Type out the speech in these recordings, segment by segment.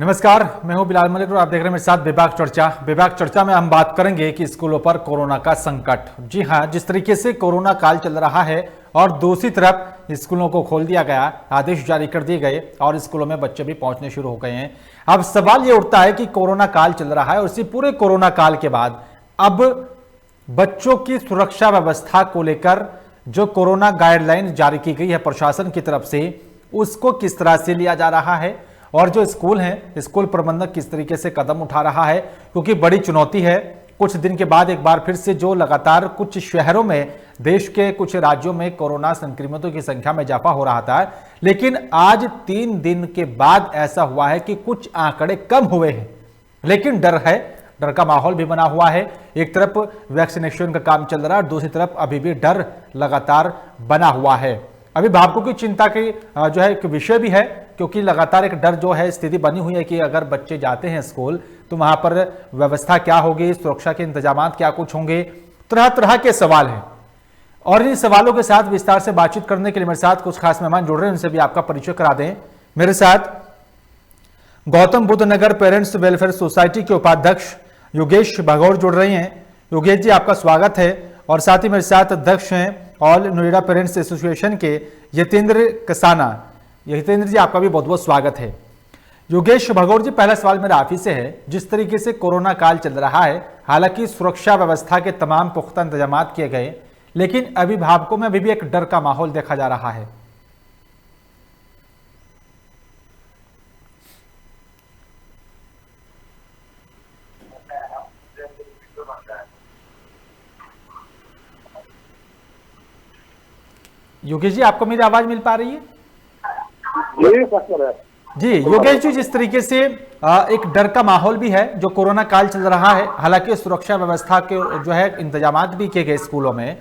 नमस्कार, मैं हूं बिलाल मलिक और आप देख रहे हैं मेरे साथ विभाग चर्चा। विभाग चर्चा में हम बात करेंगे कि स्कूलों पर कोरोना का संकट। जी हां, जिस तरीके से कोरोना काल चल रहा है और दूसरी तरफ स्कूलों को खोल दिया गया, आदेश जारी कर दिए गए और स्कूलों में बच्चे भी पहुंचने शुरू हो गए हैं। अब सवाल ये उठता है कि कोरोना काल चल रहा है और इसी पूरे कोरोना काल के बाद अब बच्चों की सुरक्षा व्यवस्था को लेकर जो कोरोना गाइडलाइन जारी की गई है प्रशासन की तरफ से, उसको किस तरह से लिया जा रहा है और जो स्कूल हैं, स्कूल प्रबंधक किस तरीके से कदम उठा रहा है, क्योंकि बड़ी चुनौती है। कुछ दिन के बाद एक बार फिर से जो लगातार कुछ शहरों में, देश के कुछ राज्यों में कोरोना संक्रमितों की संख्या में इजाफा हो रहा था, लेकिन आज 3 दिन के बाद ऐसा हुआ है कि कुछ आंकड़े कम हुए हैं, लेकिन डर है, डर का माहौल भी बना हुआ है। एक तरफ वैक्सीनेशन का काम चल रहा है और दूसरी तरफ अभी भी डर लगातार बना हुआ है। अभिभावकों की चिंता की जो है एक विषय भी है, क्योंकि लगातार एक डर जो है स्थिति बनी हुई है कि अगर बच्चे जाते हैं स्कूल तो वहां पर व्यवस्था क्या होगी, सुरक्षा के इंतजाम क्या कुछ होंगे, तरह तरह के सवाल हैं। और इन सवालों के साथ विस्तार से बातचीत करने के लिए मेरे साथ कुछ खास मेहमान जुड़ रहे हैं, उनसे भी आपका परिचय करा दें। मेरे साथ गौतम बुद्ध नगर पेरेंट्स वेलफेयर सोसाइटी के उपाध्यक्ष योगेश भगौर जुड़ रहे हैं। योगेश जी, आपका स्वागत है। और साथ ही मेरे साथ अध्यक्ष हैं ऑल नोएडा पेरेंट्स एसोसिएशन के यतेंद्र कसाना। यतेंद्र जी, आपका भी बहुत बहुत स्वागत है। योगेश भगौर जी, पहला सवाल मेरा आप ही से है। जिस तरीके से कोरोना काल चल रहा है, हालांकि सुरक्षा व्यवस्था के तमाम पुख्ता इंतजाम किए गए, लेकिन अभिभावकों में अभी भी एक डर का माहौल देखा जा रहा है। योगेश जी, आपको मेरी आवाज मिल पा रही है? जी योगेश जी, जिस तरीके से एक डर का माहौल भी है, जो कोरोना काल चल रहा है, हालांकि सुरक्षा व्यवस्था के जो है इंतजाम भी किए गए स्कूलों में,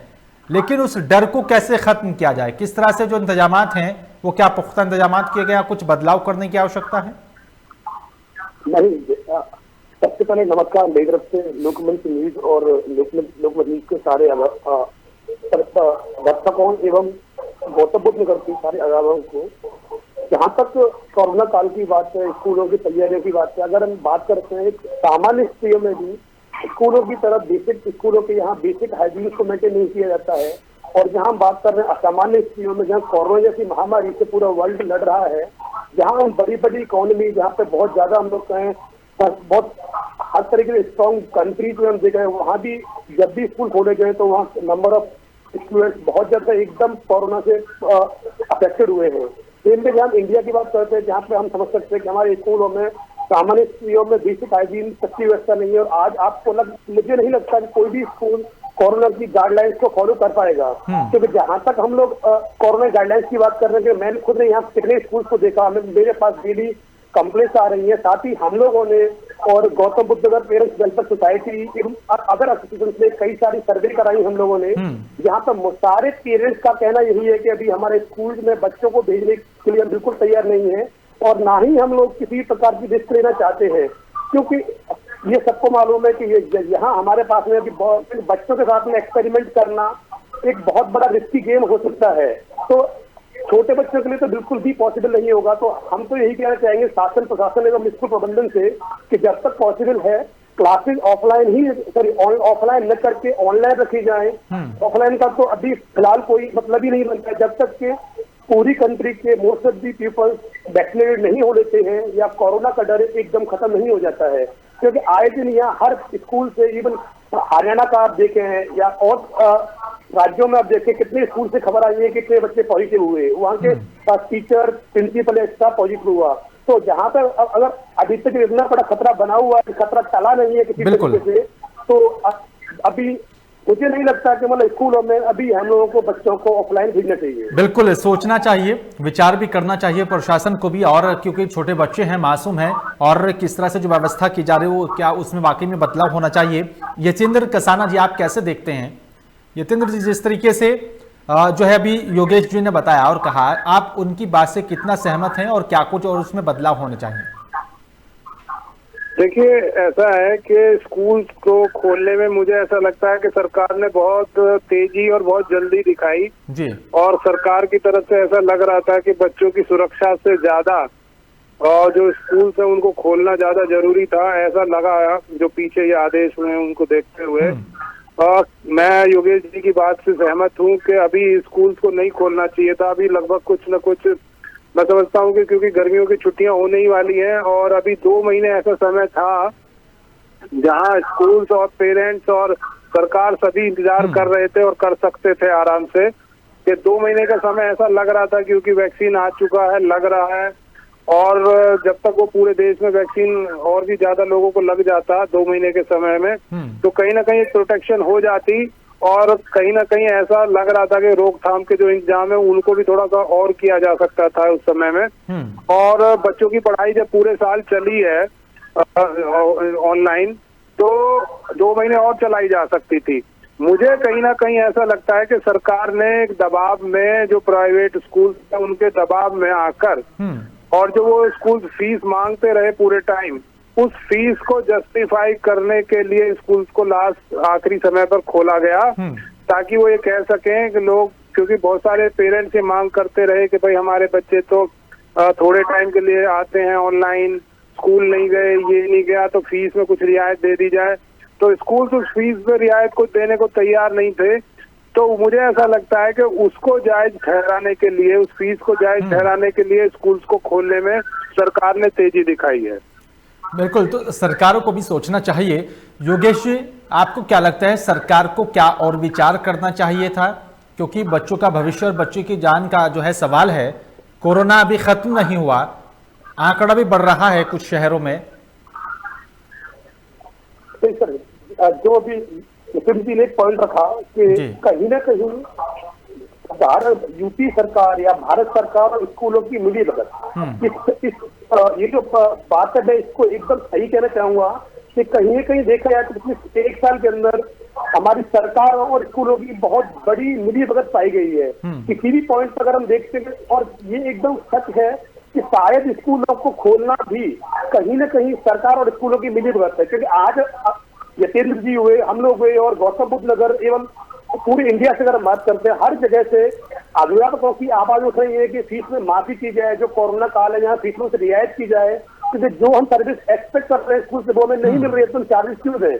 लेकिन उस डर को कैसे खत्म किया जाए? किस तरह से जो इंतजाम हैं वो क्या पुख्ता इंतजाम किए गए, कुछ बदलाव करने की आवश्यकता है? नहीं, सबसे पहले नमस्कार मेरी तरफ से लोकमंच न्यूज और लोकमंच न्यूज के सारे दर्शकों एवं गौतम बुद्ध नगर के सारे अभिभावकों को। जहाँ तक कोरोना काल की बात है, स्कूलों की तैयारियों की बात है, अगर हम बात करते हैं एक सामान्य स्थितियों में भी स्कूलों की तरफ स्कूलों के यहाँ बेसिक हाइजीन को मेंटेन नहीं किया जाता है। और जहाँ हम बात कर रहे हैं असामान्य स्थितियों में, जहाँ कोरोना जैसी महामारी से पूरा वर्ल्ड लड़ रहा है, जहाँ हम बड़ी बड़ी इकोनॉमी, जहाँ पे बहुत ज्यादा हम लोग कहें बहुत हर तरीके से स्ट्रॉन्ग कंट्रीज में हम देख रहे हैं, वहाँ भी जब भी स्कूल खोले गए तो वहाँ नंबर ऑफ स्टूडेंट्स बहुत ज्यादा एकदम कोरोना से अफेक्टेड हुए हैं। सेम में जहाँ इंडिया की बात करते हैं, जहाँ पे हम समझ सकते हैं कि हमारे स्कूलों में सामान्य स्थितियों में बेसिक हाइजीन सच्ची व्यवस्था नहीं है। और आज आपको मुझे नहीं लगता कि कोई भी स्कूल कोरोना की गाइडलाइंस को फॉलो कर पाएगा, क्योंकि जहां तक हम लोग कोरोना गाइडलाइंस की बात कर रहे हैं, मैंने खुद ने यहाँ कितने स्कूल को देखा, मेरे पास डेली कंप्लेंट्स आ रही है। साथ ही हम लोगों ने और गौतम बुद्ध नगर पेरेंट्स वेलफेयर सोसाइटी एवं अदर एसोसिएशन से कई सारी सर्वे कराई हम लोगों ने, जहाँ पर सारे पेरेंट्स का कहना यही है कि अभी हमारे स्कूल में बच्चों को भेजने के लिए हम बिल्कुल तैयार नहीं है और ना ही हम लोग किसी प्रकार की रिस्क लेना चाहते हैं, क्योंकि ये सबको मालूम है कि यहाँ हमारे पास में अभी बच्चों के साथ में एक्सपेरिमेंट करना एक बहुत बड़ा रिस्की गेम हो सकता है। तो छोटे बच्चों के लिए तो बिल्कुल भी पॉसिबल नहीं होगा। तो हम तो यही कहना चाहेंगे शासन प्रशासन एवं स्कूल प्रबंधन से कि जब तक पॉसिबल है क्लासेस ऑफलाइन न करके ऑनलाइन रखी जाए। ऑफलाइन का तो अभी फिलहाल कोई मतलब ही नहीं बनता है जब तक के पूरी कंट्री के most of the people vaccinated नहीं हो लेते हैं या कोरोना का डर एकदम खत्म नहीं हो जाता है। क्योंकि आए दिन यहाँ हर स्कूल से, इवन हरियाणा का आप देखे हैं या और राज्यों में आप देखें कितने स्कूल से खबर आई है कि कितने बच्चे पॉजिटिव हुए, वहाँ के टीचर प्रिंसिपल एक्स्ट्रा पॉजिटिव हुआ। तो जहाँ पर अगर अभी तक इतना बड़ा खतरा बना हुआ है, खतरा चला नहीं है किसी तरीके से, तो अभी मुझे नहीं लगता कि मतलब स्कूलों में अभी हम लोगों को बच्चों को ऑफलाइन भेजना चाहिए। बिल्कुल सोचना चाहिए, विचार भी करना चाहिए प्रशासन को भी, और क्योंकि छोटे बच्चे हैं, मासूम हैं, और किस तरह से जो व्यवस्था की जा रही है वो क्या उसमें वाकई में बदलाव होना चाहिए। यतेंद्र कसाना जी, आप कैसे देखते हैं? यतेंद्र जी, जिस तरीके से जो है अभी योगेश जी ने बताया और कहा, आप उनकी बात से कितना सहमत हैं और क्या कुछ और उसमें बदलाव होने चाहिए? देखिए, ऐसा है कि स्कूल को खोलने में मुझे ऐसा लगता है कि सरकार ने बहुत तेजी और बहुत जल्दी दिखाई जी। और सरकार की तरफ से ऐसा लग रहा था कि बच्चों की सुरक्षा से ज्यादा और जो स्कूल है उनको खोलना ज्यादा जरूरी था, ऐसा लगा। जो पीछे ये आदेश हुए हैं उनको देखते हुए मैं योगेश जी की बात से सहमत हूँ कि अभी स्कूल को नहीं खोलना चाहिए था। अभी लगभग कुछ न कुछ मैं समझता हूँ कि क्योंकि गर्मियों की छुट्टियां होने ही वाली हैं और अभी 2 महीने ऐसा समय था जहाँ स्कूल्स और पेरेंट्स और सरकार सभी इंतजार कर रहे थे और कर सकते थे आराम से, कि 2 महीने का समय ऐसा लग रहा था क्योंकि वैक्सीन आ चुका है, लग रहा है। और जब तक वो पूरे देश में वैक्सीन और भी ज्यादा लोगों को लग जाता 2 महीने के समय में, तो कहीं ना कहीं प्रोटेक्शन हो जाती और कहीं ना कहीं ऐसा लग रहा था कि रोकथाम के जो इंतजाम है उनको भी थोड़ा सा और किया जा सकता था उस समय में। और बच्चों की पढ़ाई जब पूरे साल चली है ऑनलाइन, तो 2 महीने और चलाई जा सकती थी। मुझे कहीं ना कहीं ऐसा लगता है कि सरकार ने एक दबाव में, जो प्राइवेट स्कूल है उनके दबाव में आकर और जो वो स्कूल फीस मांगते रहे पूरे टाइम, उस फीस को जस्टिफाई करने के लिए स्कूल्स को लास्ट आखिरी समय पर खोला गया, ताकि वो ये कह सकें कि लोग, क्योंकि बहुत सारे पेरेंट्स ये मांग करते रहे कि भाई हमारे बच्चे तो थोड़े टाइम के लिए आते हैं ऑनलाइन, स्कूल नहीं गए, ये नहीं गया, तो फीस में कुछ रियायत दे दी जाए। तो स्कूल उस फीस में रियायत को देने को तैयार नहीं थे। तो मुझे ऐसा लगता है कि उसको जायज ठहराने के लिए, उस फीस को जायज ठहराने के लिए स्कूल्स को खोलने में सरकार ने तेजी दिखाई है। बिल्कुल, तो सरकारों को भी सोचना चाहिए। योगेश जी, आपको क्या लगता है, सरकार को क्या और विचार करना चाहिए था? क्योंकि बच्चों का भविष्य और बच्चों की जान का जो है सवाल है। कोरोना अभी खत्म नहीं हुआ, आंकड़ा भी बढ़ रहा है कुछ शहरों में। सर, जो अभी नितिन जी ने एक पॉइंट रखा कि कहीं ना कहीं भारत, यूपी सरकार या भारत सरकार और स्कूलों की मिली भगत, ये जो बात है मैं इसको एकदम सही कहना चाहूंगा कि कहीं ना कहीं देखा जाए तो पिछले 1 साल के अंदर हमारी सरकार और स्कूलों की बहुत बड़ी मिली भगत पाई गई है। किसी भी पॉइंट पर अगर हम देखते हैं, और ये एकदम सच है कि शायद स्कूलों को खोलना भी कहीं ना कहीं सरकार और स्कूलों की मिली भगत है। क्योंकि आज यतेंद्र जी हुए, हम लोग हुए, और गौतम बुद्ध नगर एवं पूरे इंडिया से अगर हम बात करते हैं, हर जगह से अभिभावकों की आवाज उठ रही है कि फीस में माफी की जाए, जो कोरोना काल है यहाँ फीस में से रियायत की जाए, क्योंकि जो हम सर्विस एक्सपेक्ट कर रहे हैं स्कूल से वो हमें नहीं मिल रही है, तो चार्जेस क्यों दें।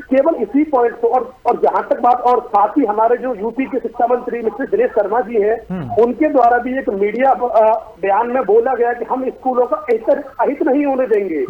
केवल इसी पॉइंट को, और जहां तक बात, और साथ ही हमारे जो यूपी के शिक्षा मंत्री मिस्टर दिनेश शर्मा जी हैं, उनके द्वारा भी एक मीडिया बयान में बोला गया कि हम स्कूलों का अहित नहीं होने देंगे।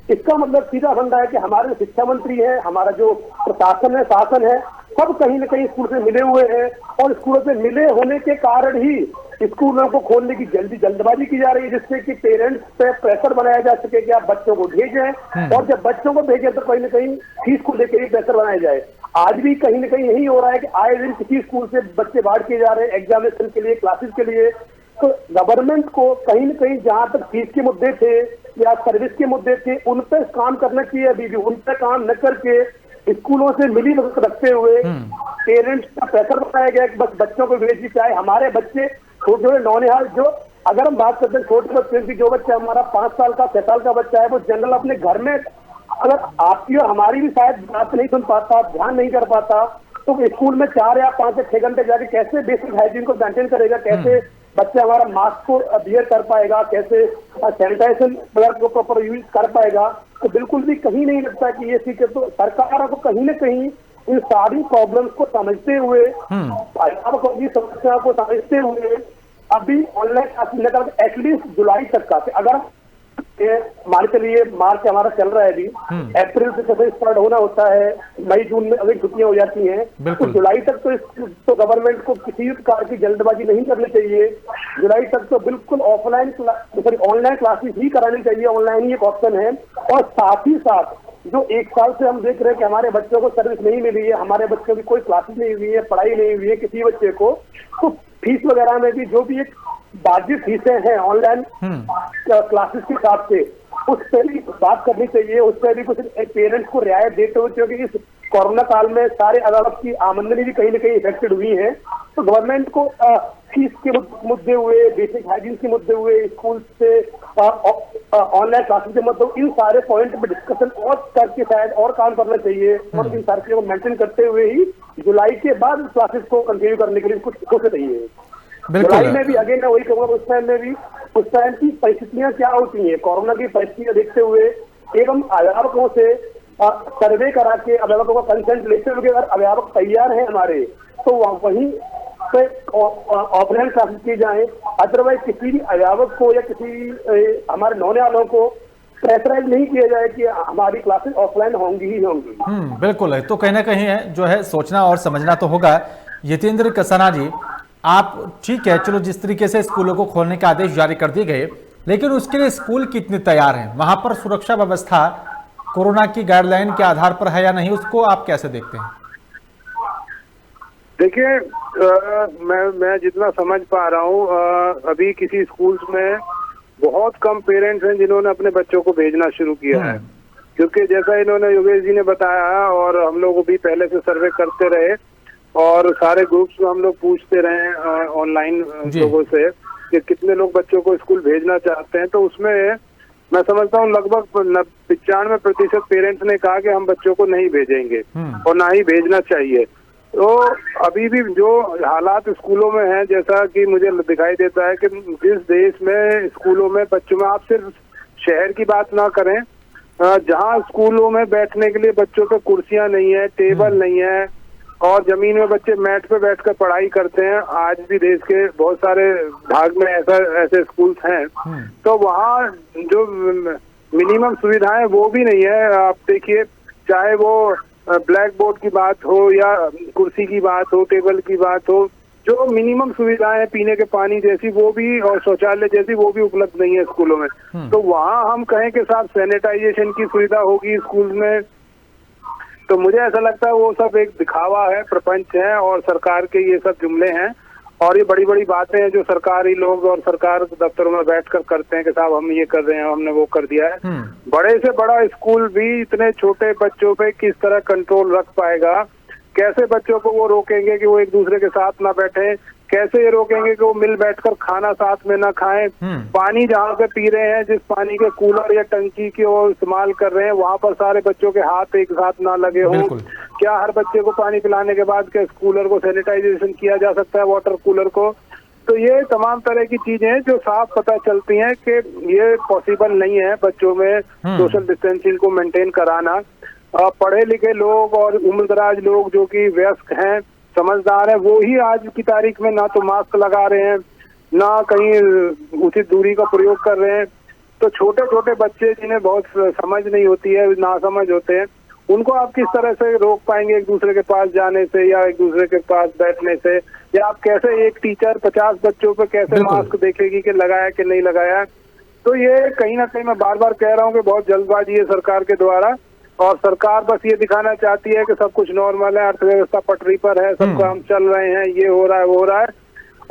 इसका मतलब सीधा फंडा है कि हमारे शिक्षा मंत्री है, हमारा जो प्रशासन है, शासन है, सब कहीं न कहीं स्कूल से मिले हुए हैं, और स्कूलों से मिले होने के कारण ही स्कूलों को खोलने की जल्दबाजी की जा रही है, जिससे कि पेरेंट्स पे प्रेशर बनाया जा सके कि आप बच्चों को भेजें, और जब बच्चों को भेजें तो कहीं न कहीं फीस को लेकर ही प्रेशर बनाया जाए। आज भी कहीं न कहीं यही हो रहा है कि आए दिन किसी स्कूल से बच्चे बाहर किए जा रहे हैं एग्जामिनेशन के लिए, क्लासेस के लिए। तो गवर्नमेंट को कहीं न कहीं जहां तक फीस के मुद्दे थे या सर्विस के मुद्दे थे, उन पर काम करना चाहिए। अभी भी उन पर काम न करके स्कूलों से मिली भगत रखते हुए पेरेंट्स का प्रेशर बनाया गया कि बस बच्चों को भेजिए। चाहे हमारे बच्चे छोटे छोटे नौनिहाल, जो अगर हम बात करते हैं छोटे बच्चे की, जो बच्चा हमारा 5 साल का 6 साल का बच्चा है, वो जनरल अपने घर में, अगर आपकी और हमारी भी शायद बात नहीं सुन पाता, ध्यान नहीं कर पाता, तो स्कूल में 4 या 5 या 6 घंटे जाके कैसे बेसिक हाइजीन को मेंटेन करेगा, कैसे बच्चा हमारा मास्क को बियर कर पाएगा, कैसे सैनिटाइजेशन को प्रॉपर यूज कर पाएगा। तो बिल्कुल भी कहीं नहीं लगता कि ये सीखे। तो सरकार को कहीं ना कहीं इन सारी प्रॉब्लम्स को समझते हुए, अभिभावकों की समस्या को समझते हुए, अभी ऑनलाइन क्लासेस एटलीस्ट जुलाई तक का, अगर मान चलिए मार्च हमारा चल रहा है अभी, अप्रैल से जैसे स्टार्ट होना होता है, मई जून में अगर छुट्टियां हो जाती हैं, तो जुलाई तक तो गवर्नमेंट को किसी प्रकार की जल्दबाजी नहीं करनी चाहिए। जुलाई तक तो बिल्कुल ऑनलाइन क्लासेस ही करानी चाहिए, ऑनलाइन ही एक ऑप्शन है। और साथ ही साथ जो 1 साल से हम देख रहे हैं कि हमारे बच्चों को सर्विस नहीं मिली है, हमारे बच्चों की कोई क्लासेस नहीं हुई है, पढ़ाई नहीं हुई है किसी बच्चे को, तो फीस वगैरह में भी जो भी एक वाजिब फीसें हैं ऑनलाइन क्लासेस के हिसाब से, उस पर भी बात करनी चाहिए, उस पर भी कुछ पेरेंट्स को रियायत देते हुए, क्योंकि इस कोरोना काल में सारे अभिभावक की आमदनी भी कहीं ना कहीं इफेक्टेड हुई है। तो गवर्नमेंट को फीस के मुद्दे हुए, बेसिक हाइजीन के मुद्दे हुए, स्कूल से ऑनलाइन क्लासेस के मुद्दे, इन सारे पॉइंट पे डिस्कशन और करके शायद और काम करना चाहिए, और इन सारी चीजों को मेंटेन करते हुए ही जुलाई के बाद क्लासेस को कंटिन्यू करने के लिए कुछ सोचना चाहिए। बिल्कुल। जुलाई में भी अगेन वही कहूँगा, उस टाइम में भी उस टाइम की परिस्थितियां क्या होती हैं, कोरोना की परिस्थितियां देखते हुए एवं अभिभावकों से सर्वे करा के अभिभावकों का कंसेंट लेते हुए अगर अभिभावक तैयार है हमारे, तो वहीं पे ऑफलाइन क्लासेस की जाए। अदरवाइज किसी भी अभिभावक को या किसी हमारे नौने वालों को प्रेशराइज नहीं किया जाए कि हमारी क्लासेस ऑफलाइन होंगी ही होंगी। बिल्कुल है। तो कहीं ना कहीं है जो है सोचना और समझना तो होगा। यतेंद्र कसाना जी, आप ठीक है, चलो जिस तरीके से स्कूलों को खोलने के आदेश जारी कर दिए गए, लेकिन उसके लिए स्कूल कितने तैयार हैं, वहां पर सुरक्षा व्यवस्था कोरोना की गाइडलाइन के आधार पर है या नहीं, उसको आप कैसे देखते हैं? देखिए, मैं जितना समझ पा रहा हूँ, अभी किसी स्कूल्स में बहुत कम पेरेंट्स हैं जिन्होंने अपने बच्चों को भेजना शुरू किया है, क्योंकि जैसा इन्होंने योगेश जी ने बताया और हम लोग भी पहले से सर्वे करते रहे और सारे ग्रुप्स में हम लोग पूछते रहे ऑनलाइन लोगों से कि कितने लोग बच्चों को स्कूल भेजना चाहते हैं, तो उसमें मैं समझता हूँ लगभग 95% पेरेंट्स ने कहा कि हम बच्चों को नहीं भेजेंगे और ना ही भेजना चाहिए। तो अभी भी जो हालात स्कूलों में हैं, जैसा कि मुझे दिखाई देता है कि जिस देश में स्कूलों में बच्चों में, आप सिर्फ शहर की बात ना करें, जहां स्कूलों में बैठने के लिए बच्चों पे कुर्सियां नहीं है, टेबल नहीं है और जमीन में बच्चे मैट पे बैठकर पढ़ाई करते हैं, आज भी देश के बहुत सारे भाग में ऐसे स्कूल्स हैं, तो वहाँ जो मिनिमम सुविधाएं वो भी नहीं है। आप देखिए, चाहे वो ब्लैक बोर्ड की बात हो या कुर्सी की बात हो, टेबल की बात हो, जो मिनिमम सुविधाएं पीने के पानी जैसी वो भी और शौचालय जैसी वो भी उपलब्ध नहीं है स्कूलों में। तो वहाँ हम कहें कि साथ सैनिटाइजेशन की सुविधा होगी स्कूल में, तो मुझे ऐसा लगता है वो सब एक दिखावा है, प्रपंच है और सरकार के ये सब जुमले हैं और ये बड़ी बड़ी बातें हैं जो सरकारी लोग और सरकार दफ्तरों में बैठकर करते हैं कि साहब हम ये कर रहे हैं, हमने वो कर दिया है। बड़े से बड़ा स्कूल भी इतने छोटे बच्चों पे किस तरह कंट्रोल रख पाएगा, कैसे बच्चों को वो रोकेंगे कि वो एक दूसरे के साथ ना बैठे, कैसे ये रोकेंगे कि वो मिल बैठकर खाना साथ में ना खाएं, पानी जहाँ पे पी रहे हैं, जिस पानी के कूलर या टंकी की वो इस्तेमाल कर रहे हैं, वहाँ पर सारे बच्चों के हाथ एक साथ ना लगे हों, क्या हर बच्चे को पानी पिलाने के बाद क्या कूलर को सैनिटाइजेशन किया जा सकता है, वाटर कूलर को। तो ये तमाम तरह की चीजें जो साफ पता चलती हैं कि ये पॉसिबल नहीं है बच्चों में सोशल डिस्टेंसिंग को मेंटेन कराना। पढ़े लिखे लोग और उम्रदराज लोग जो कि वयस्क हैं, समझदार है, वो ही आज की तारीख में ना तो मास्क लगा रहे हैं, ना कहीं उचित दूरी का प्रयोग कर रहे हैं। तो छोटे छोटे बच्चे जिन्हें बहुत समझ नहीं होती है, ना समझ होते हैं, उनको आप किस तरह से रोक पाएंगे एक दूसरे के पास जाने से या एक दूसरे के पास बैठने से, या आप कैसे एक टीचर 50 बच्चों पे कैसे मास्क देखेगी कि लगाया कि नहीं लगाया। तो ये कहीं ना कहीं मैं बार बार कह रहा हूँ कि बहुत जल्दबाजी है सरकार के द्वारा और सरकार बस ये दिखाना चाहती है कि सब कुछ नॉर्मल है, अर्थव्यवस्था पटरी पर है, सब काम चल रहे हैं, ये हो रहा है वो हो रहा है,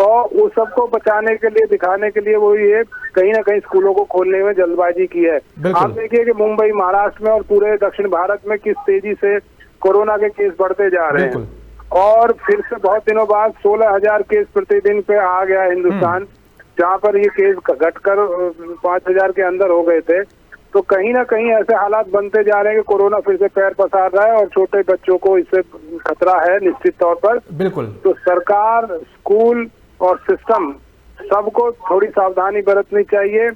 और उस सबको बचाने के लिए दिखाने के लिए वो ये कहीं ना कहीं स्कूलों को खोलने में जल्दबाजी की है। आप देखिए कि मुंबई, महाराष्ट्र में और पूरे दक्षिण भारत में किस तेजी से कोरोना के केस बढ़ते जा रहे हैं और फिर से बहुत दिनों बाद 16,000 केस प्रतिदिन पे आ गया हिंदुस्तान, जहाँ पर ये केस घटकर 5,000 के अंदर हो गए थे। तो कहीं ना कहीं ऐसे हालात बनते जा रहे हैं कि कोरोना फिर से पैर पसार रहा है और छोटे बच्चों को इससे खतरा है निश्चित तौर पर। बिल्कुल। तो सरकार, स्कूल और सिस्टम सबको थोड़ी सावधानी बरतनी चाहिए,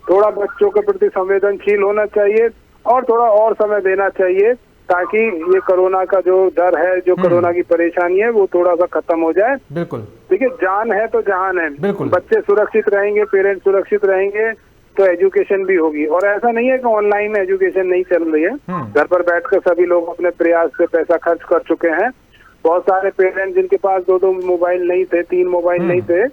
थोड़ा बच्चों के प्रति संवेदनशील होना चाहिए और थोड़ा और समय देना चाहिए ताकि ये कोरोना का जो डर है, जो कोरोना की परेशानी है, वो थोड़ा सा खत्म हो जाए। बिल्कुल। देखिए, जान है तो जहान है। बिल्कुल। बच्चे सुरक्षित रहेंगे, पेरेंट्स सुरक्षित रहेंगे तो एजुकेशन भी होगी। और ऐसा नहीं है कि ऑनलाइन एजुकेशन नहीं चल रही है, घर पर बैठकर सभी लोग अपने प्रयास से पैसा खर्च कर चुके हैं। बहुत सारे पेरेंट्स जिनके पास 2-2 मोबाइल नहीं थे, 3 मोबाइल नहीं थे,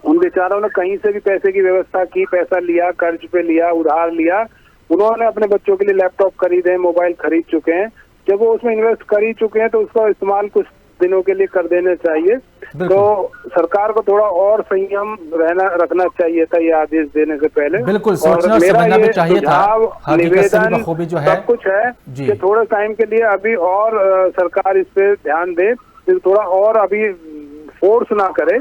उन बेचारों ने कहीं से भी पैसे की व्यवस्था की, पैसा लिया, कर्ज पे लिया, उधार लिया, उन्होंने अपने बच्चों के लिए लैपटॉप खरीदे, मोबाइल खरीद चुके हैं। जब वो उसमें इन्वेस्ट कर ही चुके हैं तो उसका इस्तेमाल कुछ दिनों के लिए कर देना चाहिए। तो सरकार को थोड़ा और संयम रखना चाहिए था ये आदेश देने से पहले। बिल्कुल, सोचना और समझना भी चाहिए था। निवेदन जो है सब कुछ है कि थोड़े टाइम के लिए अभी और सरकार इस पे ध्यान दे, थोड़ा और अभी फोर्स ना करे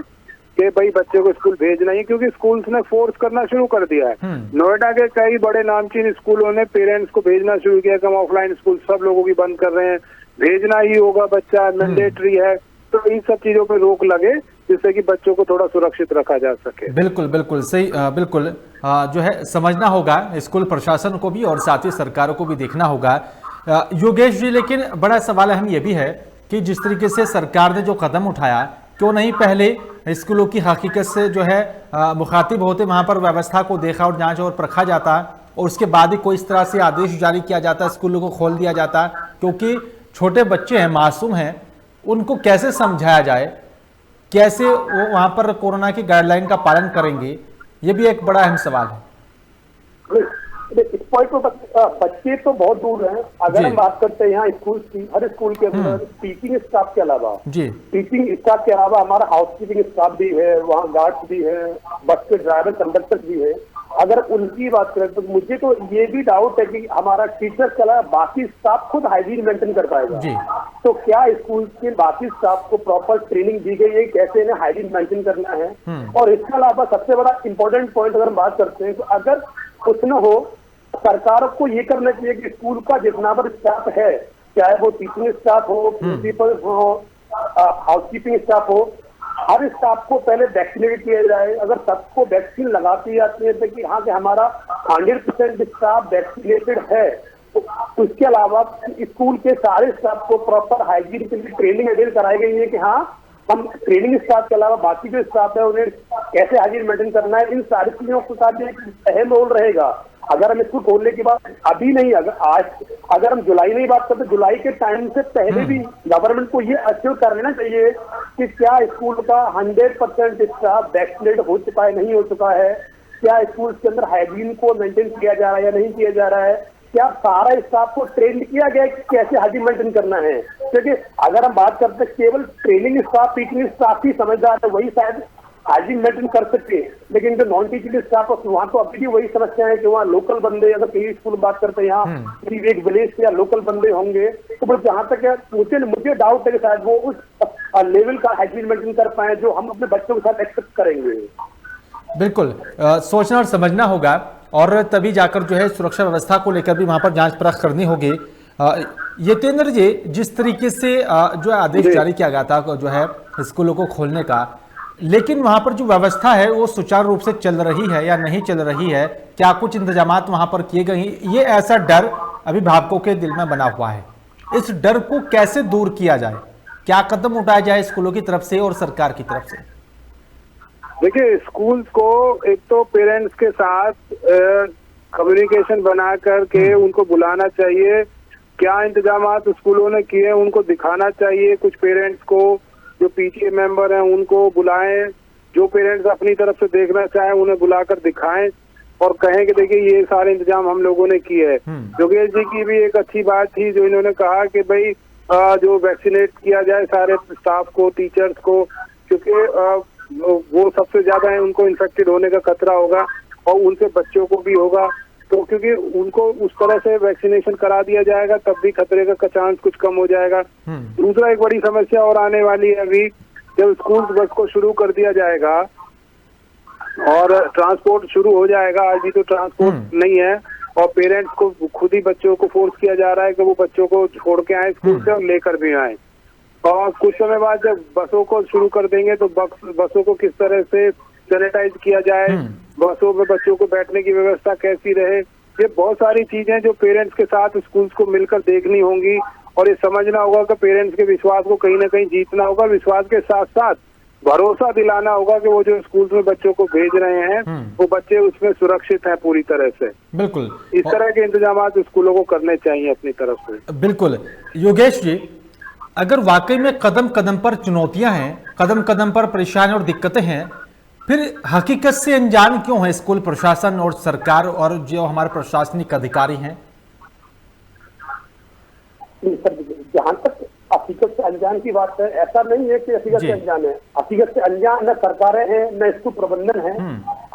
कि भाई बच्चे को स्कूल भेजना ही, क्योंकि स्कूल्स ने फोर्स करना शुरू कर दिया है। नोएडा के कई बड़े नामचीन स्कूलों ने पेरेंट्स को भेजना शुरू किया कि हम ऑफलाइन स्कूल सब लोगों की बंद कर रहे हैं, भेजना ही होगा, बच्चा मैंडेटरी है। तो इन सब चीजों पे रोक लगे जिससे कि बच्चों को थोड़ा सुरक्षित रखा जा सके। बिल्कुल बिल्कुल सही, बिल्कुल जो है समझना होगा स्कूल प्रशासन को भी और साथ ही सरकारों को भी देखना होगा। योगेश जी, लेकिन बड़ा सवाल अहम ये भी है कि जिस तरीके से सरकार ने जो कदम उठाया, क्यों नहीं पहले स्कूलों की हकीकत से जो है मुखातिब होते, वहां पर व्यवस्था को देखा और जांच और परखा जाता और उसके बाद ही कोई इस तरह से आदेश जारी किया जाता, स्कूलों को खोल दिया जाता। क्योंकि छोटे बच्चे हैं, मासूम हैं, उनको कैसे समझाया जाए, कैसे वो वहां पर कोरोना की गाइडलाइन का पालन करेंगे, ये भी एक बड़ा अहम सवाल है। इस पॉइंट पर बच्चे तो बहुत दूर हैं। अगर हम बात करते हैं यहाँ स्कूल की, हर स्कूल के अंदर टीचिंग स्टाफ के अलावा टीचिंग स्टाफ के अलावा हमारा हाउसकीपिंग स्टाफ भी है, वहाँ गार्ड्स भी है, बस के ड्राइवर कंडक्टर भी है। अगर उनकी बात करें तो मुझे तो ये भी डाउट है कि हमारा टीचर्स के अलावा बाकी स्टाफ खुद हाइजीन मेंटेन कर पाएगा। तो क्या स्कूल के बाकी स्टाफ को प्रॉपर ट्रेनिंग दी गई है कैसे इन्हें हाइजीन मेंटेन करना है? और इसके अलावा सबसे बड़ा इंपॉर्टेंट पॉइंट अगर हम बात करते हैं तो अगर कुछ न हो, सरकार को ये करना चाहिए कि स्कूल का जितना भी स्टाफ है, चाहे वो टीचिंग स्टाफ हो, प्रिंसिपल हो, हाउसकीपिंग स्टाफ हो, हर स्टाफ को पहले वैक्सीनेट किया जाए। अगर सबको वैक्सीन लगाती जाती है तो कि हाँ कि हमारा 100% स्टाफ वैक्सीनेटेड है, तो उसके अलावा स्कूल के सारे स्टाफ को प्रॉपर हाइजीन के लिए ट्रेनिंग अटेंड कराई गई है कि हाँ हम ट्रेनिंग स्टाफ के अलावा बाकी जो स्टाफ है उन्हें कैसे हाइजीन मेंटेन करना है। इन सारी चीजों के साथ एक अहम रोल रहेगा। अगर हम स्कूल खोलने की बात अभी नहीं, अगर हम जुलाई नहीं बात करते, जुलाई के टाइम से पहले भी गवर्नमेंट को ये अश्योर कर लेना चाहिए कि क्या स्कूल का 100% स्टाफ वैक्सीनेट हो चुका है, नहीं हो चुका है, क्या स्कूल के अंदर हाइजीन को मेंटेन किया जा रहा है या नहीं किया जा रहा है, क्या सारा स्टाफ को ट्रेन किया गया है कि कैसे हाइजीन मेंटेन करना है। क्योंकि अगर हम बात करते हैं केवल ट्रेनिंग स्टाफ, टीचिंग स्टाफ ही समझदार है, वही शायद हाइजीन मेंटेन कर सकते हैं, लेकिन जो नॉन टीचिंग स्टाफ है वहाँ तो अभी भी वही समस्या है कि वहाँ लोकल बंदे, अगर कई स्कूल बात करते हैं यहाँ एक विलेज से या लोकल बंदे होंगे, तो बस जहाँ तक है मुझे डाउट है कि शायद वो उस लेवल का हाइजीन मेंटेन कर पाए जो हम अपने बच्चों के साथ एक्सेप्ट करेंगे। बिल्कुल सोचना और समझना होगा और तभी जाकर जो है सुरक्षा व्यवस्था को लेकर भी वहां पर जांच परख करनी होगी। यतेंद्र जी, जिस तरीके से जो आदेश जारी किया गया था जो है स्कूलों को खोलने का, लेकिन वहां पर जो व्यवस्था है वो सुचारू रूप से चल रही है या नहीं चल रही है, क्या कुछ इंतजामात वहां पर किए गए, ये ऐसा डर अभिभावकों के दिल में बना हुआ है। इस डर को कैसे दूर किया जाए, क्या कदम उठाया जाए स्कूलों की तरफ से और सरकार की तरफ से? देखिए, स्कूल्स को एक तो पेरेंट्स के साथ कम्युनिकेशन बना करके उनको बुलाना चाहिए, क्या इंतजामात स्कूलों ने किए उनको दिखाना चाहिए। कुछ पेरेंट्स को जो पीटीए मेंबर हैं उनको बुलाएं, जो पेरेंट्स अपनी तरफ से देखना चाहें उन्हें बुलाकर दिखाएं और कहें कि देखिए ये सारे इंतजाम हम लोगों ने किए हैं। योगेश जी की भी एक अच्छी बात थी जो इन्होंने कहा कि भाई जो वैक्सीनेट किया जाए सारे स्टाफ को, टीचर्स को, क्योंकि वो सबसे ज्यादा है, उनको इन्फेक्टेड होने का खतरा होगा और उनसे बच्चों को भी होगा। तो क्योंकि उनको उस तरह से वैक्सीनेशन करा दिया जाएगा तब भी खतरे का चांस कुछ कम हो जाएगा। दूसरा एक बड़ी समस्या और आने वाली है, अभी जब स्कूल बस को शुरू कर दिया जाएगा और ट्रांसपोर्ट शुरू हो जाएगा, आज भी तो ट्रांसपोर्ट नहीं है और पेरेंट्स को खुद ही बच्चों को फोर्स किया जा रहा है कि वो बच्चों को छोड़ के आए स्कूल से और लेकर भी आए। और कुछ समय बाद जब बसों को शुरू कर देंगे तो बसों को किस तरह से सैनिटाइज किया जाए, बसों में बच्चों को बैठने की व्यवस्था कैसी रहे, ये बहुत सारी चीजें जो पेरेंट्स के साथ स्कूल्स को मिलकर देखनी होंगी और ये समझना होगा कि पेरेंट्स के विश्वास को कहीं ना कहीं जीतना होगा। विश्वास के साथ साथ भरोसा दिलाना होगा कि वो जो स्कूल में बच्चों को भेज रहे हैं वो बच्चे उसमें सुरक्षित हैं पूरी तरह से। बिल्कुल इस तरह के इंतजाम स्कूलों को करने चाहिए अपनी तरफ से। बिल्कुल योगेश जी, अगर वाकई में कदम कदम पर चुनौतियां हैं, कदम कदम पर परेशानी और दिक्कतें हैं, फिर हकीकत से अनजान क्यों है स्कूल प्रशासन और सरकार और जो हमारे प्रशासनिक अधिकारी हैं? जहां तक हकीकत से अनजान की बात है, ऐसा नहीं है कि हकीकत से अनजान है। हकीकत से अनजान न सरकारें हैं न स्कूल प्रबंधन है,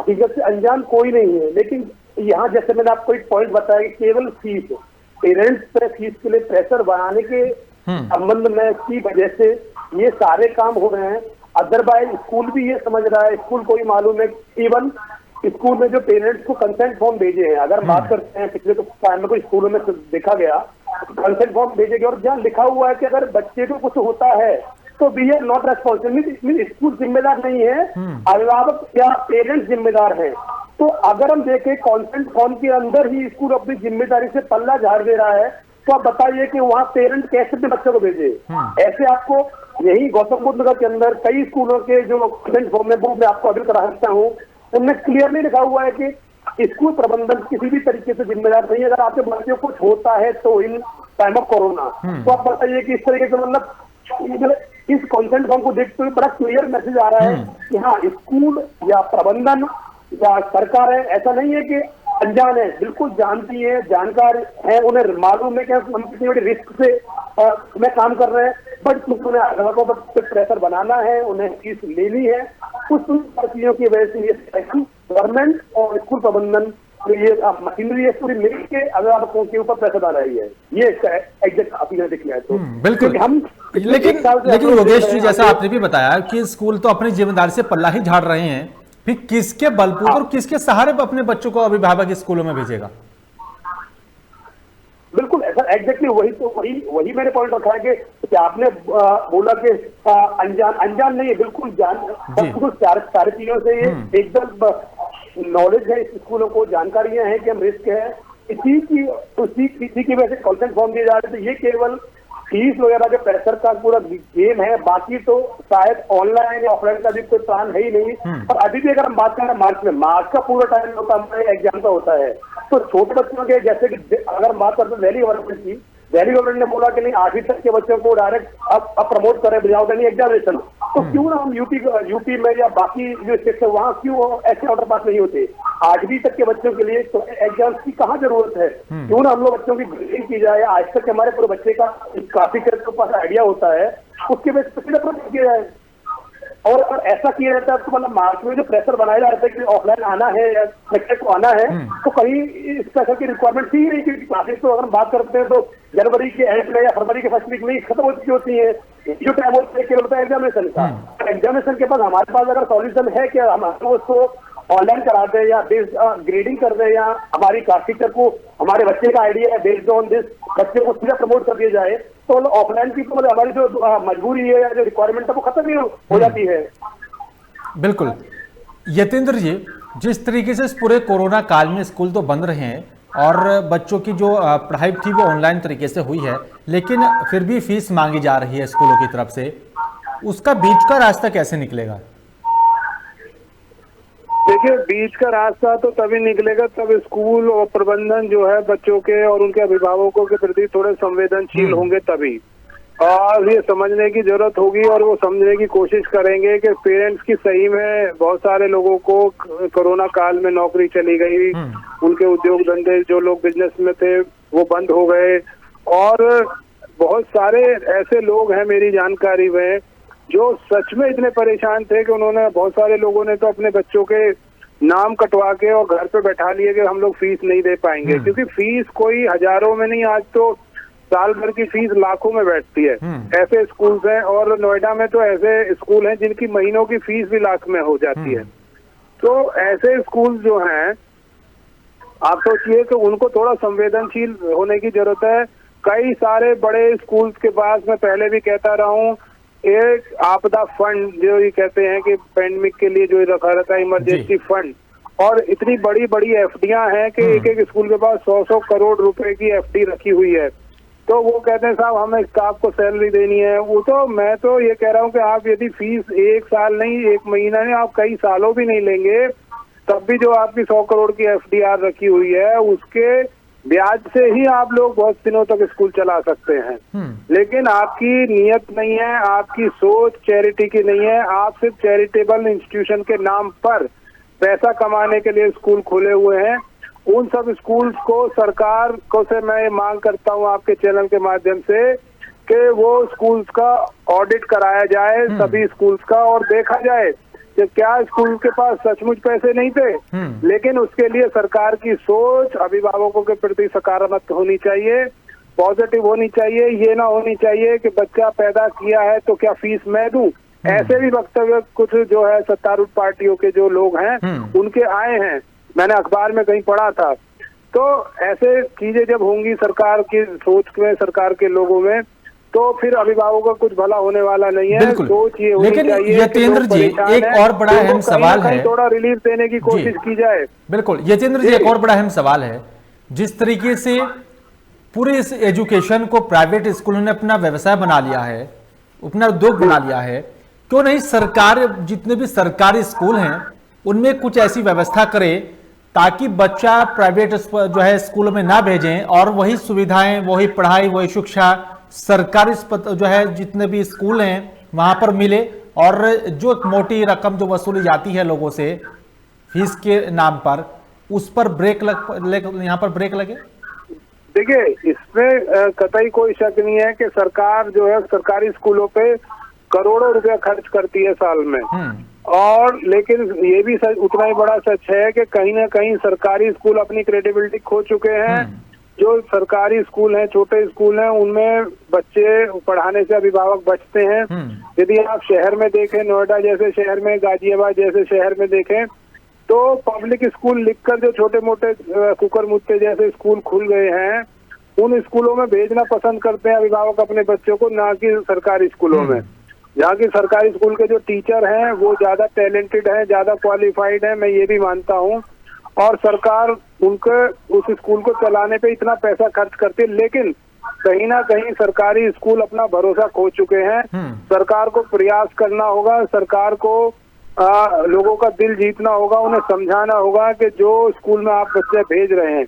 हकीकत से अनजान कोई नहीं है। लेकिन यहाँ जैसे मैंने आपको एक पॉइंट बताया कि केवल फीस, पेरेंट्स पे फीस के लिए प्रेशर बनाने के संबंध में की वजह से ये सारे काम हो रहे हैं। अदरवाइज स्कूल भी ये समझ रहा है, स्कूल को भी मालूम है, इवन स्कूल में जो पेरेंट्स को कंसेंट फॉर्म भेजे हैं, अगर बात करते हैं पिछले कुछ टाइम में कोई स्कूलों में देखा गया कंसेंट फॉर्म भेजे गए और जहाँ लिखा हुआ है कि अगर बच्चे को कुछ होता है तो we are not responsible, school जिम्मेदार नहीं है, अभिभावक या पेरेंट्स जिम्मेदार हैं। तो अगर हम देखें कॉन्सेंट फॉर्म के अंदर ही स्कूल अपनी जिम्मेदारी से पल्ला झाड़ दे रहा है, तो आप बताइए कि वहाँ पेरेंट कैसे अपने बच्चों को भेजे। ऐसे आपको यही गौतम बुद्ध नगर के अंदर कई स्कूलों के जो कॉन्सेंट फॉर्म है वो मैं आपको अभी करा सकता हूँ, उनमें क्लियरली लिखा हुआ है कि स्कूल प्रबंधन किसी भी तरीके से जिम्मेदार नहीं है। अगर आपके बच्चे को कुछ होता है तो इन टाइम ऑफ कोरोना, तो आप बताइए कि इस तरीके से मतलब इस कॉन्सेंट फॉर्म को देखते हुए बड़ा क्लियर मैसेज आ रहा है कि हाँ, स्कूल या प्रबंधन या सरकार है, ऐसा नहीं है कि अनजान है, बिल्कुल जानती है, जानकार है, उन्हें मालूम है कि हम कितनी बड़ी रिस्क से में काम कर रहे हैं, बट उन्हें अभिभावकों पर प्रेशर बनाना है, उन्हें फीस लेनी है। उस चीजों की वजह से ये गवर्नमेंट और स्कूल प्रबंधन ये मशीनरी है पूरी मिल के अभिभावकों के ऊपर प्रेशर आ रही है। ये एग्जैक्ट आपने देखा है तो बिल्कुल हम लेकिन योगेश जी, जैसा आपने भी बताया कि स्कूल तो अपनी जिम्मेदारी से पल्ला ही झाड़ रहे हैं, फिर किसके बलबूते और किसके सहारे पर अपने बच्चों को अभिभावक स्कूलों में भेजेगा? बिल्कुल ऐसा एग्जैक्टली वही मैंने पॉइंट रखा है कि आपने बोला कि अनजान नहीं है, बिल्कुल बिल्कुल सारे चीजों से ये एकदम नॉलेज है, स्कूलों को जानकारियां हैं कि हम रिस्क है, इसी की वजह से कॉन्सेंट फॉर्म दिए जा रहे थे। ये केवल फीस वगैरह के प्रेशर का पूरा गेम है, बाकी तो शायद ऑनलाइन या ऑफलाइन का भी कोई प्लान है ही नहीं। और अभी भी अगर हम बात करें मार्च का पूरा टाइम होता है, हमारे एग्जाम का होता है, तो छोटे बच्चों के जैसे कि अगर हम बात करते हैं दिल्ली गवर्नमेंट की, दिल्ली गवर्नमेंट ने बोला कि नहीं 8वीं तक के बच्चों को डायरेक्ट अब प्रमोट करें विदाउट एनी एग्जामिनेशन। तो क्यों ना हम यूपी में या बाकी जो स्टेट है वहाँ क्यों ऐसे ऑर्डर पास नहीं होते? 8वीं तक के बच्चों के लिए तो एग्जाम की कहाँ जरूरत है? क्यों ना हम लोग बच्चों की ग्रेडिंग की जाए? आज तक हमारे पूरे बच्चे का काफी के पास आइडिया होता है, उसके बेस पर अप्रोच किया जाए। और ऐसा किया जाता है तो मतलब मार्च में जो प्रेशर बनाया जा रहा है कि ऑफलाइन आना है या सेक्टर को आना है, तो कहीं इस तरह की रिक्वायरमेंट थी ही नहीं, क्योंकि क्लासेस तो अगर हम बात करते हैं तो जनवरी के एंड में या फरवरी के फर्स्ट वीक में खत्म हो चुकी होती है। जो टाइम होता है केवल होता है एग्जामिनेशन का। एग्जामिनेशन के बाद हमारे पास अगर सॉल्यूशन है कि हम उसको ऑनलाइन करा दें या ग्रेडिंग कर दें, या हमारी क्लास टीचर को हमारे बच्चे का आइडिया है बेस्ड ऑन दिस बच्चे को सीधा प्रमोट कर दिया जाए, तो ऑफलाइन की तो मतलब हमारी जो मजबूरी है या जो रिक्वायरमेंट है वो खत्म ही हो जाती है। बिल्कुल यतेंद्र जी, जिस तरीके से इस पूरे कोरोना काल में स्कूल तो बंद रहे हैं और बच्चों की जो पढ़ाई थी वो ऑनलाइन तरीके से हुई है, लेकिन फिर भी फीस मांगी जा रही है स्कूलों की तरफ से, उसका बीच का रास्ता कैसे निकलेगा? देखिए, बीच का रास्ता तो तभी निकलेगा तब स्कूल और प्रबंधन जो है बच्चों के और उनके अभिभावकों के प्रति थोड़े संवेदनशील होंगे तभी, और ये समझने की जरूरत होगी और वो समझने की कोशिश करेंगे कि पेरेंट्स की सही में बहुत सारे लोगों को कोरोना काल में नौकरी चली गई, उनके उद्योग धंधे जो लोग बिजनेस में थे वो बंद हो गए, और बहुत सारे ऐसे लोग हैं मेरी जानकारी में जो सच में इतने परेशान थे कि उन्होंने, बहुत सारे लोगों ने तो अपने बच्चों के नाम कटवा के और घर पे बैठा लिए कि हम लोग फीस नहीं दे पाएंगे, क्योंकि फीस कोई हजारों में नहीं, आज तो साल भर की फीस लाखों में बैठती है। ऐसे स्कूल्स हैं, और नोएडा में तो ऐसे स्कूल हैं जिनकी महीनों की फीस भी लाख में हो जाती है। तो ऐसे स्कूल जो हैं, आप सोचिए कि उनको थोड़ा संवेदनशील होने की जरूरत है। कई सारे बड़े स्कूल्स के पास, मैं पहले भी कहता रहा हूँ, एक आपदा फंड जो ये कहते हैं कि पैंडेमिक के लिए जो रखा रहता है इमरजेंसी फंड, और इतनी बड़ी बड़ी एफडीआं हैं कि एक एक स्कूल के पास 100-100 करोड़ रुपए की एफडी रखी हुई है। तो वो कहते हैं साहब हमें स्टाफ को सैलरी देनी है। वो तो मैं तो ये कह रहा हूँ कि आप यदि फीस एक साल नहीं, एक महीना नहीं, आप कई सालों भी नहीं लेंगे, तब भी जो आपकी 100 करोड़ की एफडीआर रखी हुई है उसके ब्याज से ही आप लोग बहुत दिनों तक स्कूल चला सकते हैं। लेकिन आपकी नीयत नहीं है, आपकी सोच चैरिटी की नहीं है, आप सिर्फ चैरिटेबल इंस्टीट्यूशन के नाम पर पैसा कमाने के लिए स्कूल खोले हुए हैं। उन सब स्कूल्स को सरकार को से मैं मांग करता हूं आपके चैनल के माध्यम से कि वो स्कूल्स का ऑडिट कराया जाए, सभी स्कूल्स का, और देखा जाए कि क्या स्कूल के पास सचमुच पैसे नहीं थे, लेकिन उसके लिए सरकार की सोच अभिभावकों के प्रति सकारात्मक होनी चाहिए, पॉजिटिव होनी चाहिए। ये ना होनी चाहिए कि बच्चा पैदा किया है तो क्या फीस मैं दूं। ऐसे भी वक्तव्य कुछ जो है सत्तारूढ़ पार्टियों के जो लोग हैं उनके आए हैं, मैंने अखबार में कहीं पढ़ा था। तो ऐसे चीजें जब होंगी सरकार की सोच में, सरकार के लोगों में, तो फिर अभिभावकों का कुछ भला होने वाला नहीं है। बिल्कुल। सोच ये होनी लेकिन चाहिए कि यतेंद्र लोग जी, परेशान एक हैं, और बड़ा उनको अहम कहीं सवाल ना कहीं है। थोड़ा रिलीफ देने की कोशिश की जाए। बिल्कुल यतेंद्र जी, एक और बड़ा अहम सवाल है, जिस तरीके से पूरे इस एजुकेशन को प्राइवेट स्कूलों ने अपना व्यवसाय बना लिया है, अपना उद्योग बना लिया है, क्यों नहीं सरकार जितने भी सरकारी स्कूल हैं उनमें कुछ ऐसी व्यवस्था करे ताकि बच्चा प्राइवेट जो है स्कूलों में ना भेजें और वही सुविधाएं, वही पढ़ाई, वही शिक्षा सरकारी जो है जितने भी स्कूल हैं वहां पर मिले, और जो मोटी रकम जो वसूली जाती है लोगों से फीस के नाम पर, उस पर यहाँ पर ब्रेक लगे। देखिए, इसमें कतई कोई शक नहीं है कि सरकार जो है सरकारी स्कूलों पे करोड़ों रुपया खर्च करती है साल में, और लेकिन ये भी सच, उतना ही बड़ा सच है कि कहीं ना कहीं सरकारी स्कूल अपनी क्रेडिबिलिटी खो चुके हैं। जो सरकारी स्कूल हैं, छोटे स्कूल हैं, उनमें बच्चे पढ़ाने से अभिभावक बचते हैं। यदि आप शहर में देखें, नोएडा जैसे शहर में, गाजियाबाद जैसे शहर में देखें, तो पब्लिक स्कूल लिखकर जो छोटे मोटे कुकर मुत्ते जैसे स्कूल खुल गए हैं, उन स्कूलों में भेजना पसंद करते हैं अभिभावक अपने बच्चों को, ना कि सरकारी स्कूलों में। जहाँ की सरकारी स्कूल के जो टीचर हैं वो ज्यादा टैलेंटेड हैं, ज्यादा क्वालिफाइड हैं, मैं ये भी मानता हूँ, और सरकार उनके उस स्कूल को चलाने पे इतना पैसा खर्च करती है। लेकिन कहीं ना कहीं सरकारी स्कूल अपना भरोसा खो चुके हैं। सरकार को प्रयास करना होगा, सरकार को लोगों का दिल जीतना होगा, उन्हें समझाना होगा कि जो स्कूल में आप बच्चे भेज रहे हैं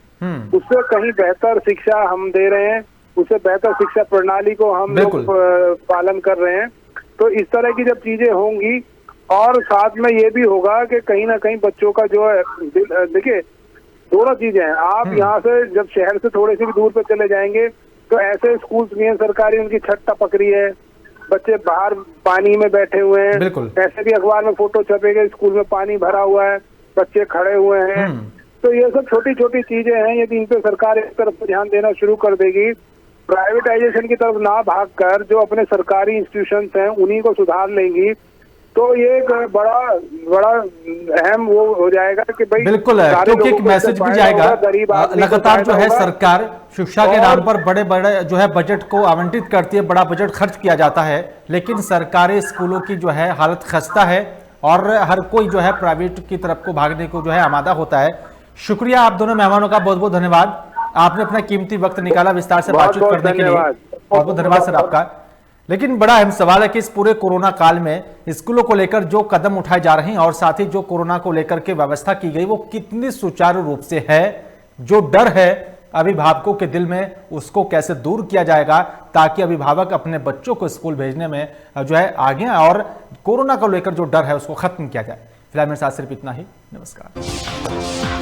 उससे कहीं बेहतर शिक्षा हम दे रहे हैं, उससे बेहतर शिक्षा प्रणाली को हम लोग पालन कर रहे हैं। तो इस तरह की जब चीजें होंगी, और साथ में ये भी होगा कि कहीं ना कहीं बच्चों का जो है, देखिए दोनों चीजें हैं। आप यहाँ से जब शहर से थोड़े से भी दूर पे चले जाएंगे तो ऐसे स्कूल्स भी हैं सरकारी, उनकी छत टपक रही है, बच्चे बाहर पानी में बैठे हुए हैं, ऐसे भी अखबार में फोटो छपेगा, स्कूल में पानी भरा हुआ है, बच्चे खड़े हुए हैं। तो ये सब छोटी छोटी चीजें हैं, यदि इन पे सरकार एक तरफ ध्यान देना शुरू कर देगी, प्राइवेटाइजेशन की तरफ ना भागकर जो अपने सरकारी इंस्टीट्यूशंस हैं उन्हीं को सुधार लेंगी, तो ये एक बड़ा अहम वो हो जाएगा कि भाई बिल्कुल है, क्योंकि एक मैसेज भी जाएगा। लगातार जो है सरकार शिक्षा के नाम पर बड़े बड़े जो है बजट को आवंटित करती है, बड़ा बजट खर्च किया जाता है, लेकिन सरकारी स्कूलों की जो है हालत खस्ता है और हर कोई जो है प्राइवेट की तरफ को भागने को जो है आमादा होता है। शुक्रिया आप दोनों मेहमानों का, बहुत बहुत धन्यवाद, आपने अपना कीमती वक्त निकाला विस्तार से बातचीत करने के लिए, बहुत बहुत धन्यवाद सर आपका। लेकिन बड़ा अहम सवाल है कि इस पूरे कोरोना काल में स्कूलों को लेकर जो कदम उठाए जा रहे हैं और साथ ही जो कोरोना को लेकर के व्यवस्था की गई वो कितनी सुचारू रूप से है, जो डर है अभिभावकों के दिल में उसको कैसे दूर किया जाएगा ताकि अभिभावक अपने बच्चों को स्कूल भेजने में जो है आगे और कोरोना को लेकर जो डर है उसको खत्म किया जाए। फिलहाल मेरे साथ सिर्फ इतना ही, नमस्कार।